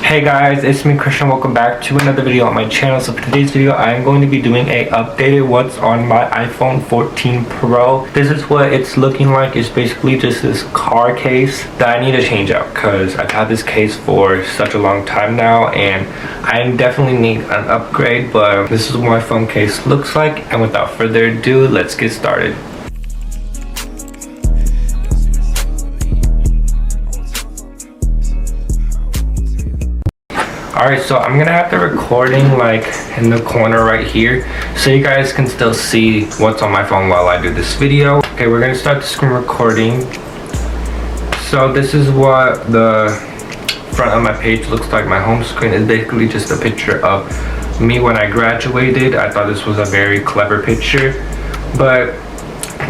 Hey guys, it's me Christian. Welcome back to another video on my channel. So for today's video, I am going to be doing a updated what's on my iPhone 14 Pro. This is what it's looking like. It's basically just this car case that I need to change out because I've had this case for such a long time now and I definitely need an upgrade, but this is what my phone case looks like. And without further ado, let's get started. Alright, so I'm gonna have the recording like in the corner right here so you guys can still see what's on my phone while I do this video. Okay, we're gonna start the screen recording. So this is what the front of my page looks like. My home screen is basically just a picture of me when I graduated. I thought this was a very clever picture, but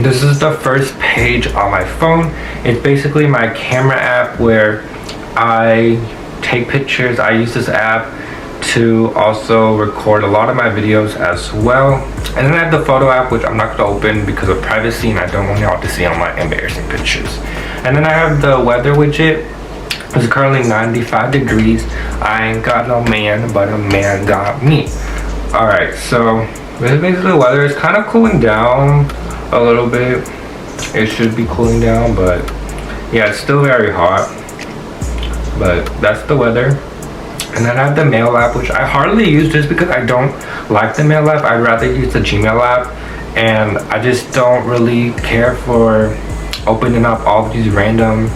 this is the first page on my phone. It's basically my camera app where I take pictures. I use this app to also record a lot of my videos as well. And then I have the photo app, which I'm not going to open because of privacy and I don't want y'all to see all my embarrassing pictures. And then I have the weather widget. It's currently 95 degrees. I ain't got no man, but a man got me. Alright, so this is basically the weather. It's kind of cooling down a little bit. It should be cooling down, but yeah, it's still very hot. But that's the weather. And then I have the mail app, which I hardly use just because I don't like the mail app. I'd rather use the Gmail app, and I just don't really care for opening up all of these random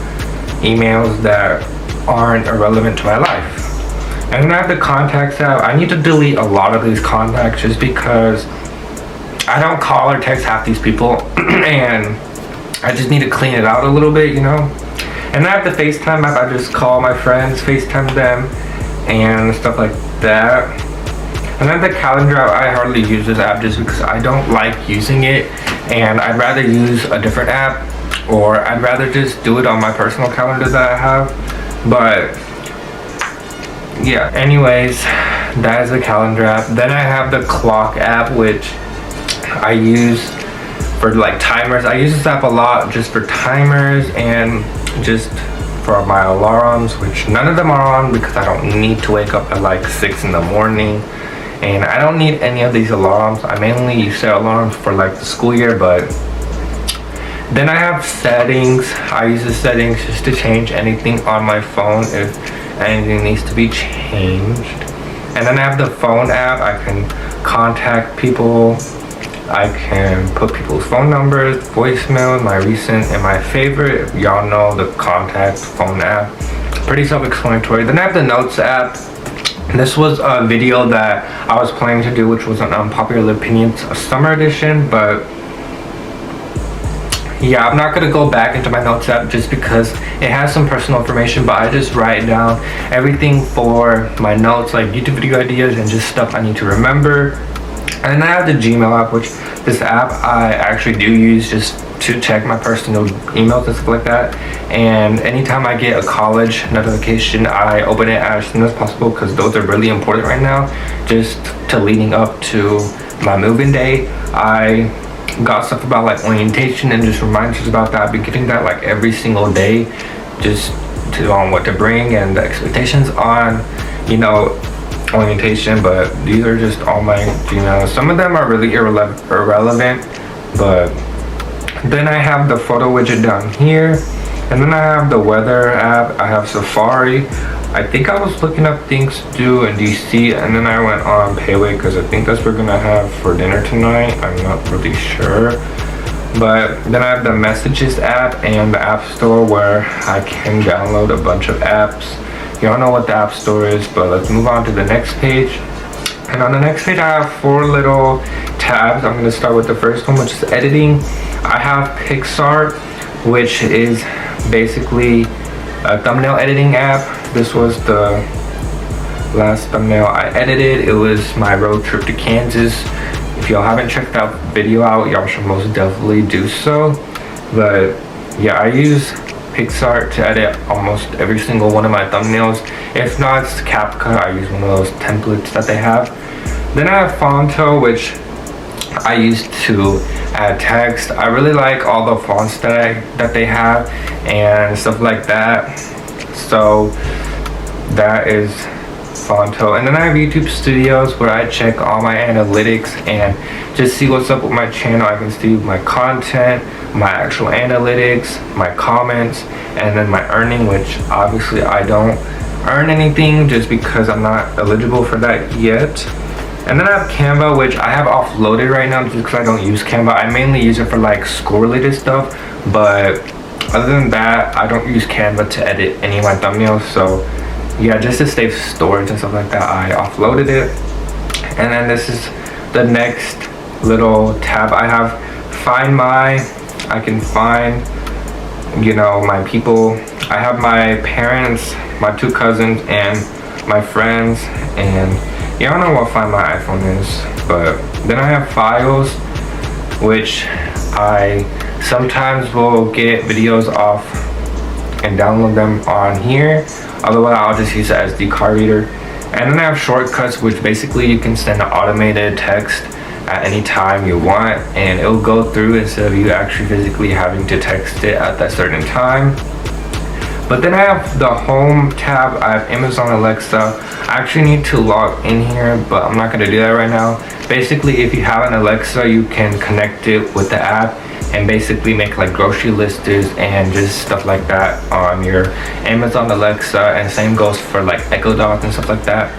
emails that aren't irrelevant to my life. And then I have the contacts app. I need to delete a lot of these contacts just because I don't call or text half these people and I just need to clean it out a little bit, you know. And I have the FaceTime app. I just call my friends, FaceTime them, and stuff like that. And then the calendar app, I hardly use this app just because I don't like using it. And I'd rather use a different app, or I'd rather just do it on my personal calendar that I have. But yeah, anyways, that is the calendar app. Then I have the clock app, which I use for like timers. I use this app a lot just for timers and just for my alarms, which none of them are on because I don't need to wake up at like 6 in the morning, and I don't need any of these alarms. I mainly set alarms for like the school year. But then I have settings. I use the settings just to change anything on my phone if anything needs to be changed. And then I have the phone app. I can contact people. I can put people's phone numbers, voicemail, my recent and my favorite. If y'all know the contact phone app, pretty self-explanatory. Then I have the notes app. This was a video that I was planning to do, which was an unpopular opinions summer edition, but yeah, I'm not gonna go back into my notes app just because it has some personal information, but I just write down everything for my notes, like YouTube video ideas and just stuff I need to remember. And then I have the Gmail app, which this app I actually do use just to check my personal emails and stuff like that. And anytime I get a college notification, I open it as soon as possible because those are really important right now. Just to leading up to my move-in day, I got stuff about like orientation and just reminders about that. I've been getting that like every single day, just to on what to bring and the expectations on, you know, orientation. But these are just all my Gmails. Some of them are really irrelevant, but then I have the photo widget down here, and then I have the weather app. I have Safari. I think I was looking up things to do in DC, and then I went on Payway because I think that's what we're gonna have for dinner tonight. I'm not really sure. But then I have the messages app and the app store where I can download a bunch of apps. Y'all know what the app store is, but let's move on to the next page. And on the next page, I have 4 little tabs. I'm gonna start with the first one, which is editing. I have Pixar, which is basically a thumbnail editing app. This was the last thumbnail I edited. It was my road trip to Kansas. If y'all haven't checked that video out, y'all should most definitely do so. But yeah, I use Pixar to edit almost every single one of my thumbnails. If not, it's CapCut. I use one of those templates that they have. Then I have Fonto, which I use to add text. I really like all the fonts that they have and stuff like that. So that is fun too. And then I have YouTube Studios where I check all my analytics and just see what's up with my channel. I can see my content, my actual analytics, my comments, and then my earning, which obviously I don't earn anything just because I'm not eligible for that yet. And then I have Canva, which I have offloaded right now just because I don't use Canva. I mainly use it for like school related stuff, but other than that, I don't use Canva to edit any of my thumbnails. So yeah, just to save storage and stuff like that, I offloaded it. And then this is the next little tab I have. Find My. I can find, you know, my people. I have my parents, my 2 cousins, and my friends. And yeah, I don't know what Find My iPhone is, but then I have Files, which I sometimes will get videos off and download them on here. Otherwise, I'll just use the SD card reader. And then I have Shortcuts, which basically you can send an automated text at any time you want, and it'll go through instead of you actually physically having to text it at that certain time. But then I have the Home tab. I have Amazon Alexa. I actually need to log in here, but I'm not going to do that right now. Basically, if you have an Alexa, you can connect it with the app and basically make like grocery lists and just stuff like that on your Amazon Alexa, and same goes for like Echo Dot and stuff like that.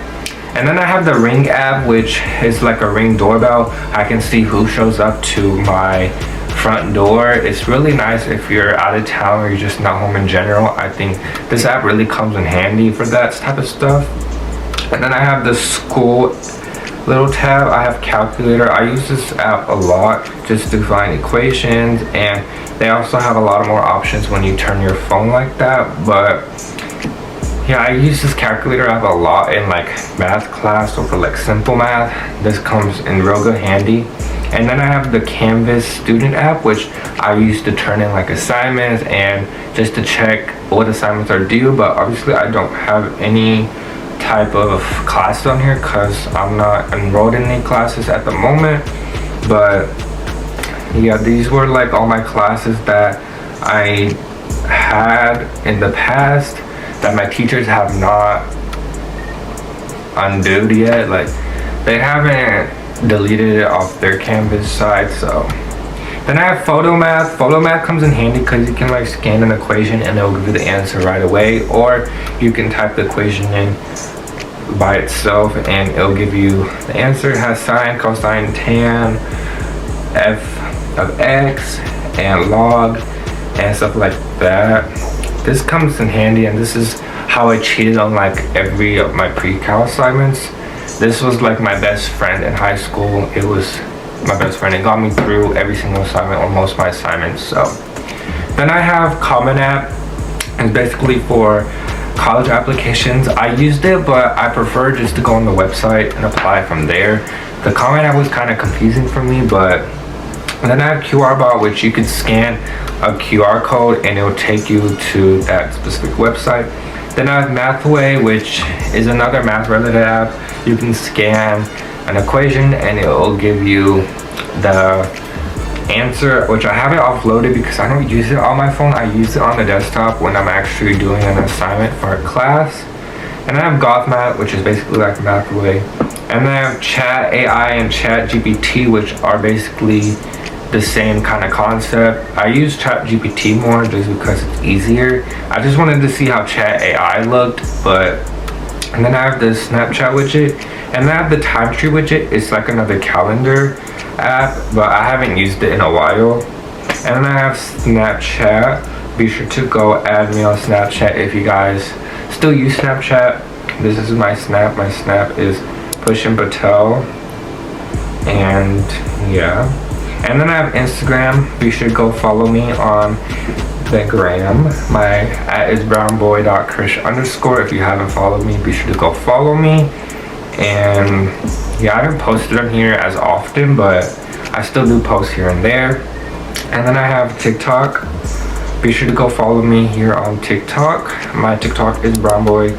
And then I have the Ring app, which is like a Ring doorbell. I can see who shows up to my front door. It's really nice if you're out of town or you're just not home in general. I think this app really comes in handy for that type of stuff. And then I have the School little tab. I have Calculator. I use this app a lot just to find equations, and they also have a lot of more options when you turn your phone like that. But yeah, I use this calculator app a lot in like math class or for like simple math. This comes in real good handy. And then I have the Canvas student app, which I use to turn in like assignments and just to check what assignments are due. But obviously I don't have any type of class on here because I'm not enrolled in any classes at the moment. But yeah, these were like all my classes that I had in the past that my teachers have not undone yet. Like, they haven't deleted it off their Canvas side. So then I have Photo Math. Photo Math comes in handy because you can like scan an equation and it'll give you the answer right away, or you can type the equation in by itself and it'll give you the answer. It has sine, cosine, tan, f of x, and log and stuff like that. This comes in handy, and this is how I cheated on like every of my pre-cal assignments. This was like my best friend in high school. It was my best friend. It got me through every single assignment or most of my assignments. So then I have Common App. It's basically for college applications. I used it, but I prefer just to go on the website and apply from there. The Common App was kind of confusing for me, but then I have QR Bot, which you could scan a QR code and it will take you to that specific website. Then I have Mathway, which is another math related app. You can scan an equation and it will give you the answer, which I haven't offloaded because I don't use it on my phone. I use it on the desktop when I'm actually doing an assignment for a class. And I have GothMath, which is basically like Mathway. And then I have Chat AI and Chat GPT, which are basically the same kind of concept. I use Chat GPT more just because it's easier. I just wanted to see how Chat AI looked. And then I have the Snapchat widget, and then I have the Time Tree widget. It's like another calendar app, but I haven't used it in a while. And then I have Snapchat. Be sure to go add me on Snapchat if you guys still use Snapchat. This is my Snap. My Snap is Pushin Patel. And yeah. And then I have Instagram. Be sure to go follow me on the gram. My @ is brownboy.krish_. If you haven't followed me, be sure to go follow me. And yeah, I haven't posted on here as often, but I still do post here and there. And then I have TikTok. Be sure to go follow me here on TikTok. My TikTok is brownboy_.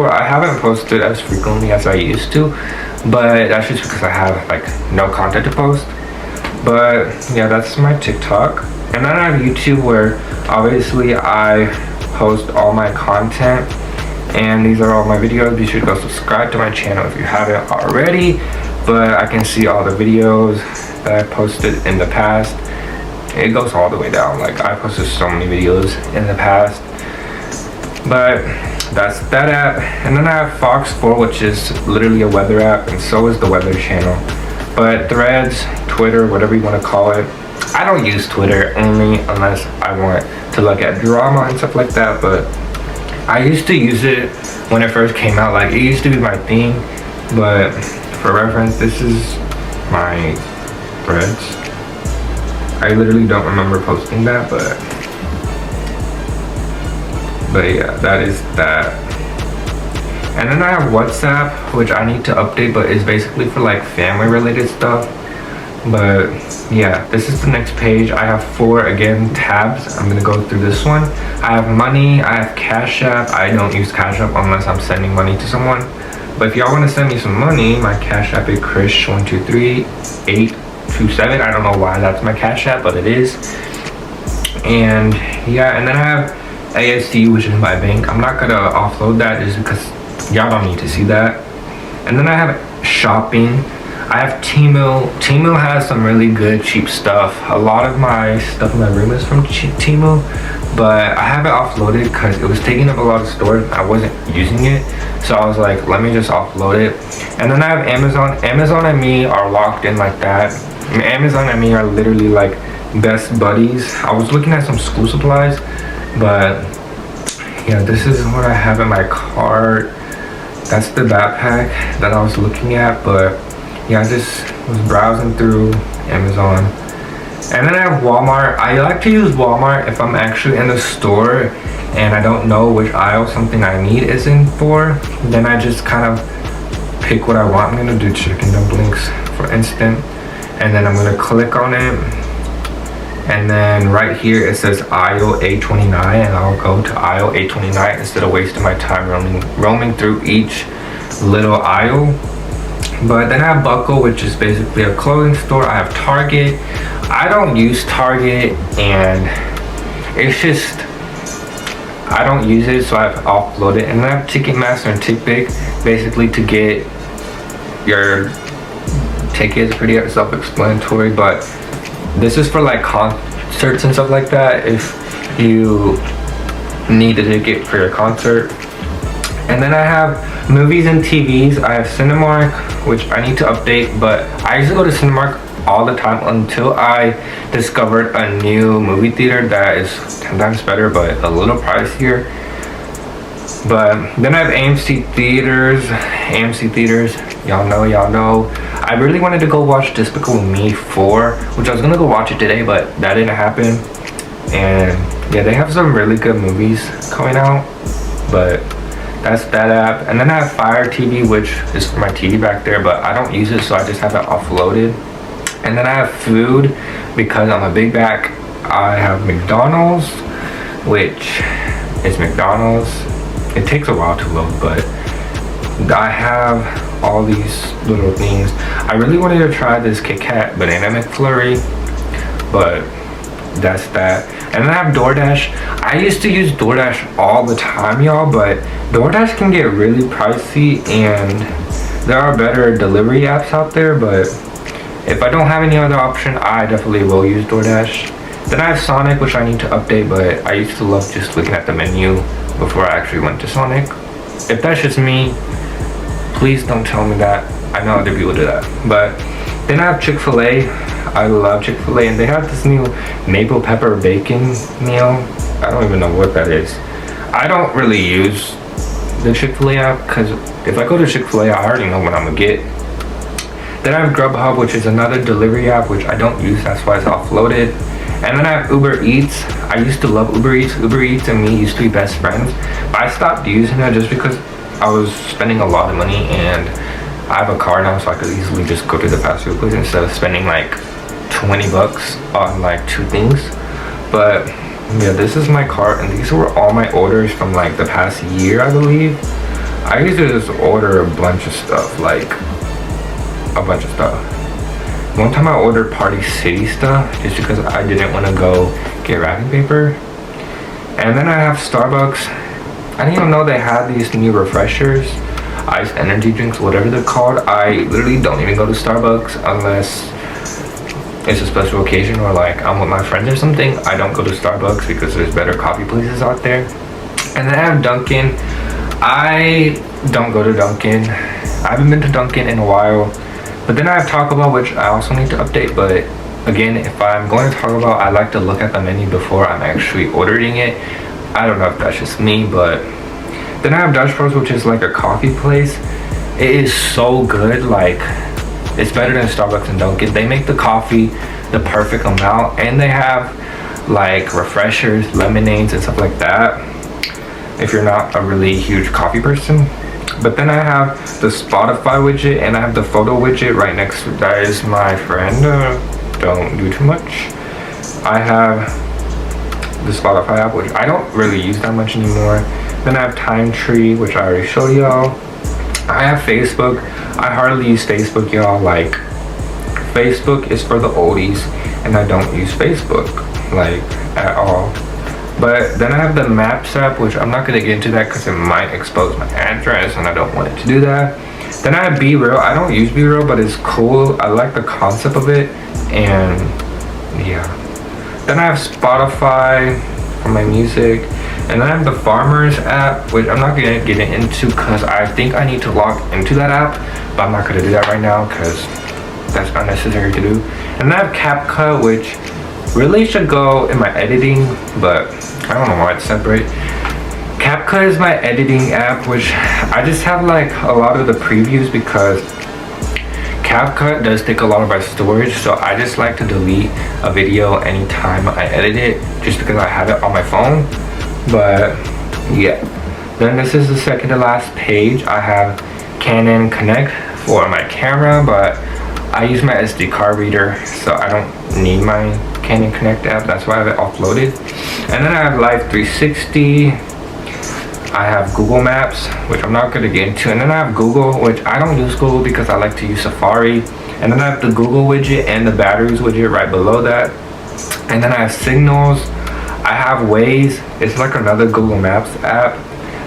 I haven't posted as frequently as I used to, but that's just because I have like no content to post. But yeah, that's my TikTok. And then I have YouTube, where obviously I post all my content. And these are all my videos. Be sure to go subscribe to my channel if you haven't already. But I can see all the videos that I posted in the past. It goes all the way down. Like, I posted so many videos in the past. But that's that app. And then I have Fox 4, which is literally a weather app, and so is the weather channel. But Threads, Twitter, whatever you want to call it, I don't use Twitter only unless I want to look at drama and stuff like that. But I used to use it when it first came out. Like, it used to be my thing. But for reference, this is my Threads. I literally don't remember posting that, but yeah, that is that. And then I have WhatsApp, which I need to update, but it's basically for like family related stuff. But yeah, this is the next page. I have 4 again tabs. I'm gonna go through this one. I have money, I have Cash App. I don't use Cash App unless I'm sending money to someone. But if y'all want to send me some money, my Cash App is Krish123827. I don't know why that's my Cash App, but it is. And yeah, and then I have ASD, which is my bank. I'm not gonna offload that just because y'all don't need to see that. And then I have shopping. I have Temu. Temu has some really good cheap stuff. A lot of my stuff in my room is from Temu, but I haven't offloaded because it was taking up a lot of storage. I wasn't using it, so I was like, let me just offload it. And then I have Amazon. Amazon and me are locked in like that. Amazon and me are literally like best buddies. I was looking at some school supplies, but yeah, this is what I have in my cart. That's the backpack that I was looking at. But yeah, I just was browsing through Amazon. And then I have Walmart. I like to use Walmart if I'm actually in the store and I don't know which aisle something I need is in for. Then I just kind of pick what I want. I'm gonna do chicken dumplings for instance. And then I'm gonna click on it. And then right here it says aisle A29, and I'll go to aisle A29 instead of wasting my time roaming through each little aisle. But then I have Buckle, which is basically a clothing store. I have Target. I don't use Target, and it's just, I don't use it, so I've offloaded. And then I have Ticketmaster and TickPick, basically to get your tickets. Pretty self-explanatory, but this is for like concerts and stuff like that, if you need a ticket for your concert. And then I have movies and TVs. I have Cinemark, which I need to update, but I used to go to Cinemark all the time until I discovered a new movie theater that is 10 times better, but a little pricier. But then I have AMC theaters. Y'all know. I really wanted to go watch Despicable Me 4, which I was gonna go watch it today, but that didn't happen. And yeah, they have some really good movies coming out, but that's that app. And then I have Fire TV, which is for my TV back there, but I don't use it, so I just have it offloaded. And then I have food, because I'm a big back. I have McDonald's, which is McDonald's. It takes a while to load, but I have all these little things. I really wanted to try this Kit Kat Banana McFlurry, but that's that. And then I have DoorDash. I used to use DoorDash all the time, y'all, but DoorDash can get really pricey, and there are better delivery apps out there, but if I don't have any other option, I definitely will use DoorDash. Then I have Sonic, which I need to update, but I used to love just looking at the menu before I actually went to Sonic. If that's just me, please don't tell me that. I know other people do that. But then I have Chick-fil-A. I love Chick-fil-A, and they have this new maple pepper bacon meal. I don't even know what that is. I don't really use the Chick-fil-A app, because if I go to Chick-fil-A, I already know what I'm gonna get. Then I have Grubhub, which is another delivery app, which I don't use, that's why it's offloaded. And then I have Uber Eats. I used to love Uber Eats. Uber Eats and me used to be best friends, but I stopped using it just because I was spending a lot of money, and I have a car now, so I could easily just go to the fast food place instead of spending like 20 bucks on like 2 things. But yeah, this is my cart, and these were all my orders from like the past year, I believe. I used to just order a bunch of stuff, like a bunch of stuff. One time I ordered Party City stuff just because I didn't want to go get wrapping paper. And then I have Starbucks. I didn't even know they had these new refreshers, iced energy drinks, whatever they're called. I literally don't even go to Starbucks unless it's a special occasion or like I'm with my friends or something. I don't go to Starbucks because there's better coffee places out there. And then I have Dunkin'. I don't go to Dunkin'. I haven't been to Dunkin' in a while. But then I have Taco Bell, which I also need to update. But again, if I'm going to Taco Bell, I like to look at the menu before I'm actually ordering it. I don't know if that's just me, but then I have Dutch Bros, which is like a coffee place. It is so good. Like, it's better than Starbucks and Dunkin'. They make the coffee the perfect amount, and they have like refreshers, lemonades, and stuff like that if you're not a really huge coffee person. But then I have the Spotify widget, and I have the photo widget right next to that is my friend. Don't do too much. I have the Spotify app, which I don't really use that much anymore. Then I have Time Tree, which I already showed y'all. I have Facebook. I hardly use Facebook, y'all. Like, Facebook is for the oldies, and I don't use Facebook, like, at all. But then I have the Maps app, which I'm not going to get into that because it might expose my address, and I don't want it to do that. Then I have Be Real. I don't use Be Real, but it's cool. I like the concept of it, and yeah. Then I have Spotify for my music, and then I have the Farmers app, which I'm not going to get into because I think I need to log into that app, but I'm not going to do that right now because that's unnecessary to do. And then I have CapCut, which really should go in my editing, but I don't know why it's separate. CapCut is my editing app, which I just have like a lot of the previews because CapCut does take a lot of my storage, so I just like to delete a video anytime I edit it just because I have it on my phone. But yeah, then this is the second to last page. I have Canon Connect for my camera, but I use my SD card reader, so I don't need my Canon Connect app. That's why I have it offloaded. And then I have Live 360. I have Google Maps, which I'm not going to get into. And then I have Google, which I don't use Google because I like to use Safari. And then I have the Google widget and the batteries widget right below that. And then I have Signals. I have Waze. It's like another Google Maps app.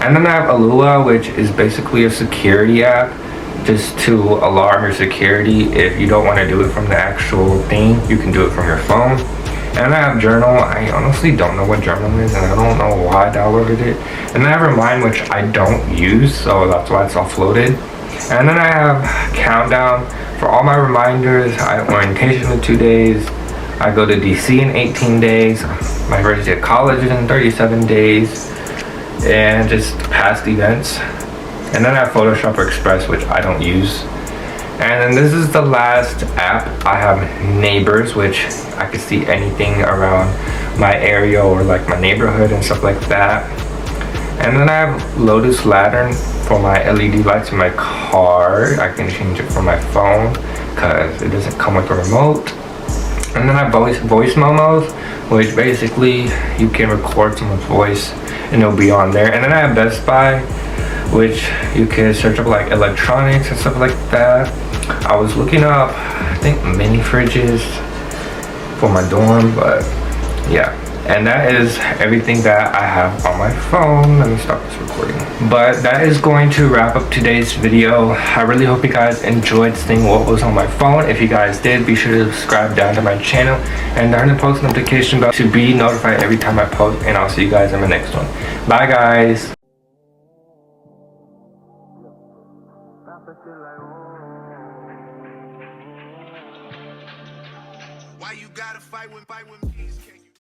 And then I have Alua, which is basically a security app, just to alarm your security. If you don't want to do it from the actual thing, you can do it from your phone. And I have Journal. I honestly don't know what Journal is, and I don't know why I downloaded it. And then I have Remind, which I don't use, so that's why it's offloaded. And then I have Countdown for all my reminders. I have orientation in 2 days. I go to DC in 18 days. My first day of college is in 37 days. And just past events. And then I have Photoshop Express, which I don't use. And then this is the last app. I have Neighbors, which I can see anything around my area or like my neighborhood and stuff like that. And then I have Lotus Lantern for my LED lights in my car. I can change it from my phone because it doesn't come with a remote. And then I have voice memos, which basically you can record someone's voice and it'll be on there. And then I have Best Buy, which you can search up like electronics and stuff like that. I was looking up, I think, mini fridges for my dorm, but yeah. And that is everything that I have on my phone. Let me stop this recording. But that is going to wrap up today's video. I really hope you guys enjoyed seeing what was on my phone. If you guys did, be sure to subscribe down to my channel and turn the post notification bell to be notified every time I post. And I'll see you guys in the next one. Bye, guys. Why you gotta fight with me?